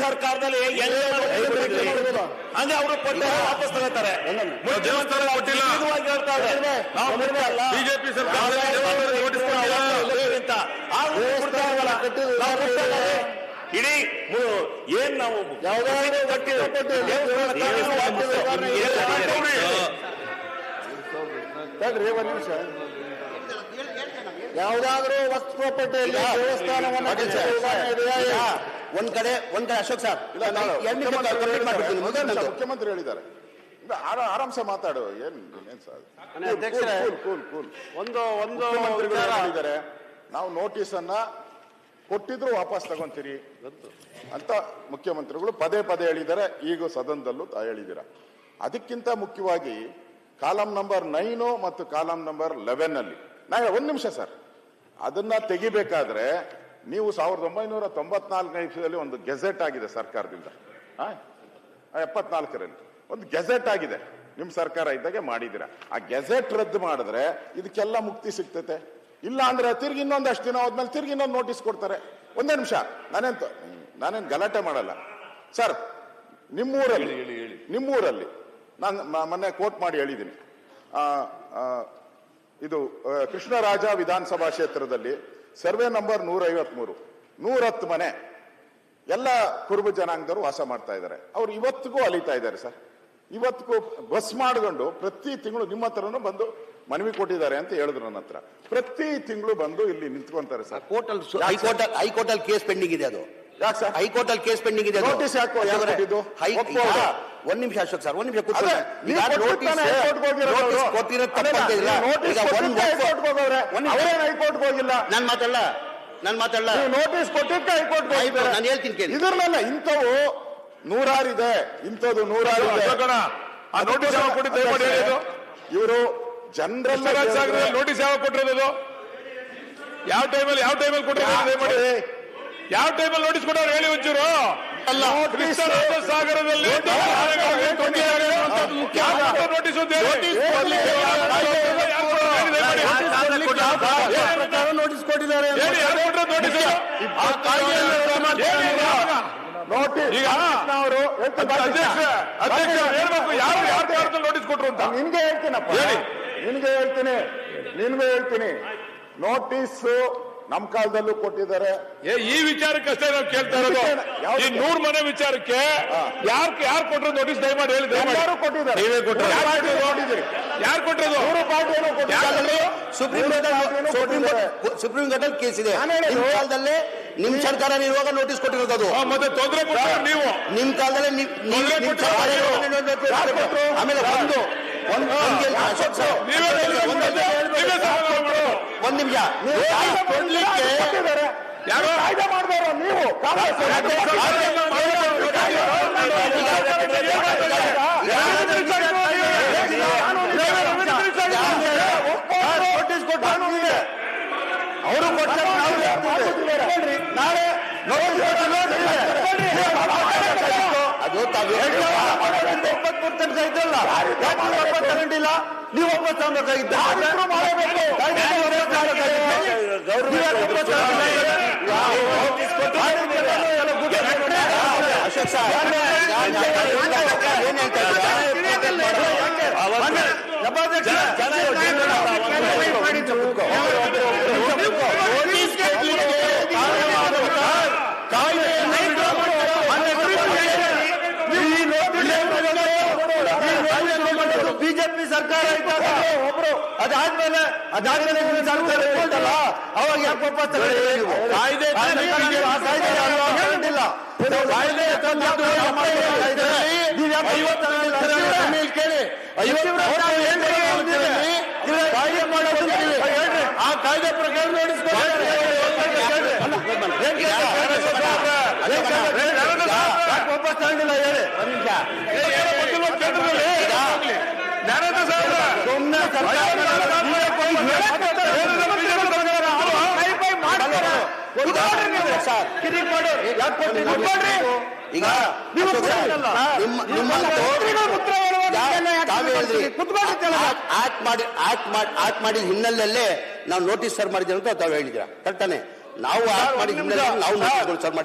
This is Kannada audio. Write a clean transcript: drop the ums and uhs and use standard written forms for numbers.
ಸರ್ಕಾರದಲ್ಲಿ ಅಂದ್ರೆ ಅವರು ವಾಪಸ್ ತಗೋತಾರೆ. ದೇವಸ್ಥಾನ ಕೊಟ್ಟಿಲ್ಲ, ಬಿಜೆಪಿ ಸರ್ಕಾರ ಇಡೀ ಏನ್ ನಾವು ಯಾವ್ದಾದ್ರು ವಸ್ತು ಪ್ರಾಪರ್ಟಿಯಲ್ಲಿ ದೇವಸ್ಥಾನವನ್ನು ಒಂದ್ ಕಡೆ ಅಶೋಕ್ ಸರ್ ಮುಖ್ಯಮಂತ್ರಿ ಹೇಳಿದ್ದಾರೆ, ಆರಾಮ್ಸೆ ಮಾತಾಡು. ಏನ್ ಸರ್ ಹೇಳಿದ್ದಾರೆ, ನಾವು ನೋಟಿಸ್ ಅನ್ನ ಕೊಟ್ಟಿದ್ರು ವಾಪಸ್ ತಗೊಂತೀರಿ ಅಂತ ಮುಖ್ಯಮಂತ್ರಿಗಳು ಪದೇ ಪದೇ ಹೇಳಿದ್ದಾರೆ. ಈಗ ಸದನದಲ್ಲೂ ಹೇಳಿದ್ದೀರ. ಅದಕ್ಕಿಂತ ಮುಖ್ಯವಾಗಿ ಕಾಲಂ ನಂಬರ್ 9 ಮತ್ತು ಕಾಲಂ ನಂಬರ್ 11 ಅಲ್ಲಿ ಒಂದ್ ನಿಮಿಷ ಸರ್, ಅದನ್ನ ತೆಗಿಬೇಕಾದ್ರೆ ನೀವು 1994 ಒಂದು ಗೆಜೆಟ್ ಆಗಿದೆ ಸರ್ಕಾರದಿಂದ, 74ರಲ್ಲಿ ಒಂದು ಗೆಜೆಟ್ ಆಗಿದೆ, ನಿಮ್ ಸರ್ಕಾರ ಇದ್ದಾಗೆ ಮಾಡಿದಿರ. ಆ ಗೆಜೆಟ್ ರದ್ದು ಮಾಡಿದ್ರೆ ಇದಕ್ಕೆಲ್ಲ ಮುಕ್ತಿ ಸಿಗ್ತೈತೆ. ಇಲ್ಲ ಅಂದ್ರೆ ತಿರ್ಗಿ ಇನ್ನೊಂದಷ್ಟು ದಿನ ಹೋದ್ಮೇಲೆ ತಿರ್ಗಿ ಇನ್ನೊಂದು ನೋಟಿಸ್ ಕೊಡ್ತಾರೆ. ಒಂದೇ ನಿಮಿಷ, ನಾನೇನ್ ಗಲಾಟೆ ಮಾಡಲ್ಲ ಸರ್. ನಿಮ್ಮೂರಲ್ಲಿ ನಾನು ಮೊನ್ನೆ ಕೋಟ್ ಮಾಡಿ ಹೇಳಿದ್ದೀನಿ, ಇದು ಕೃಷ್ಣರಾಜ ವಿಧಾನಸಭಾ ಕ್ಷೇತ್ರದಲ್ಲಿ ಸರ್ವೆ ನಂಬರ್ 153 110 ಮನೆ ಎಲ್ಲ ಕುರುಬ ಜನಾಂಗದವರು ವಾಸ ಮಾಡ್ತಾ ಇದ್ದಾರೆ. ಅವ್ರು ಇವತ್ತಿಗೂ ಅಲಿತಾ ಇದ್ದಾರೆ ಸರ್. ಇವತ್ತಿಗೂ ಬಸ್ ಮಾಡಿಕೊಂಡು ಪ್ರತಿ ತಿಂಗಳು ನಿಮ್ಮ ಹತ್ರನೂ ಬಂದು ಮನವಿ ಕೊಟ್ಟಿದ್ದಾರೆ ಅಂತ ಹೇಳಿದ್ರು. ನನ್ನ ಹತ್ರ ಪ್ರತಿ ತಿಂಗಳು ಬಂದು ಇಲ್ಲಿ ನಿಂತ್ಕೊಂತಾರೆ ಸರ್. ಹೈಕೋರ್ಟ್ ಅಲ್ಲಿ ಕೇಸ್ ಪೆಂಡಿಂಗ್ ಇದೆ. ಅದು ಯಾಕೆ ಸರ್ ಹೈಕೋರ್ಟ್ ಅಲ್ಲಿ ಕೇಸ್ ಪೆಂಡಿಂಗ್ ಇದೆ? ನೋಟಿಸ್ ಯಾಕೋ ಒಂದ್ ನಿಮಿಷ ಅಶೋಕ್ ಸರ್, ಒಂದ್ ನಿಮಿಷ ಹೈಕೋರ್ಟ್ ಹೋಗಿಲ್ಲ. ನಾನು ಮಾತಾಡಲ್ಲ. ನೋಟಿಸ್ ಕೊಟ್ಟಿದ್ದ ಹೈಕೋರ್ಟ್ ನಾನು ಹೇಳ್ತೀನಿ ಕೇಳಿ. ಇದ್ರಲ್ಲ ಇಂಥವು ನೂರಾರಿದೆ, ಇಂಥದ್ದು ನೂರಾರಿದೆ. ಇವರು ಜನರಲ್ ನೋಟಿಸ್ ಯಾವಾಗ ಕೊಟ್ಟಿರೋದು? ಯಾವ ಟೈಮಲ್ಲಿ ಕೊಟ್ಟಿರೋದು? ಯಾವ ಟೈಮಲ್ಲಿ ನೋಟಿಸ್ ಕೊಟ್ಟವ್ರು ಹೇಳಿ ಒಂಚೂರು. ಸಾಗರದಲ್ಲಿ ನೋಟಿಸ್ ಕೊಟ್ಟಿದ್ದಾರೆ. ನೋಟಿಸ್ ಕೊಟ್ರು ಅಂತ ನಿನ್ಗೆ ಹೇಳ್ತೀನಿ. ನೋಟಿಸ್ ನಮ್ ಕಾಲದಲ್ಲೂ ಕೊಟ್ಟಿದ್ದಾರೆ. ಈ ವಿಚಾರಕ್ಕಷ್ಟೇ ನಾವು ಕೇಳ್ತಾ ಇರೋದು. ಈ 100 ಮನೆ ವಿಚಾರಕ್ಕೆ ಯಾರು ಕೊಟ್ಟರು ನೋಟಿಸ್? ದಯಮಾಡಿ ಹೇಳಿ. ಯಾರು ಕೊಟ್ಟಿದ್ದಾರೆ? ನೀವೇ ಕೊಟ್ಟರು. ಯಾರು ಕೊಟ್ಟರು? ಸುಪ್ರೀಂ ಕೋರ್ಟ್ ಅಲ್ಲಿ ಕೇಸ್ ಇದೆ. ಕಾಲದಲ್ಲೇ ನಿಮ್ ಸರ್ಕಾರ ಇರುವಾಗ ನೋಟಿಸ್ ಕೊಟ್ಟಿರೋದು. ಮತ್ತೆ ತೊಂದರೆ ಕೊಟ್ಟರು ನೀವು. ನಿಮ್ ಕಾಲದಲ್ಲೇ ಆಮೇಲೆ ಒಂದ್ ನಿಮಿಷ ಯಾರು ಕಾಯ್ದೆ ಮಾಡಿದವರು ನೀವು? ನೋಟಿಸ್ ಕೊಟ್ಟ ಅವರು ನಾಳೆ ಅದು 20% ಇದ್ದಲ್ಲ, ತಗೊಂಡಿಲ್ಲ. ನೀವು ವಾಪಸ್ ತಗೊಬೇಕಾಗಿದ್ದ. ಅಶೋಕ್ ಸರ್ ಬಿಜೆಪಿ ಸರ್ಕಾರ ಇದ್ದಾಗ ಒಬ್ರು ಅದಾದ್ಮೇಲೆ ಸರ್ಕಾರ ಇರ್ತಲ್ಲ, ಅವಾಗ ಯಾಕೆ ವಾಪಸ್ ತಗೊಂಡಿಲ್ಲ? ಕೇಳಿ, ಆ ಕಾಯ್ದೆ ಪ್ರಕಾರ ವಾಪಸ್ ತಗೊಂಡಿಲ್ಲ ಹೇಳಿ. ಈಗ ಆಕ್ಟ್ ಮಾಡಿದ ಹಿನ್ನೆಲೆಯಲ್ಲೇ ನಾವು ನೋಟಿಸ್ ಸರ್ವ್ ಮಾಡಿದ್ದೇವೆ ಅಂತ ತಾವು ಹೇಳಿದ್ದೀರಾ. ಕರೆಕ್ಟಾನೆ. ನಾವು ಆಕ್ಟ್ ಮಾಡಿದ ಹಿನ್ನೆಲೆ ನಾವು ನೋಟಿಸ್ ಸರ್ವ್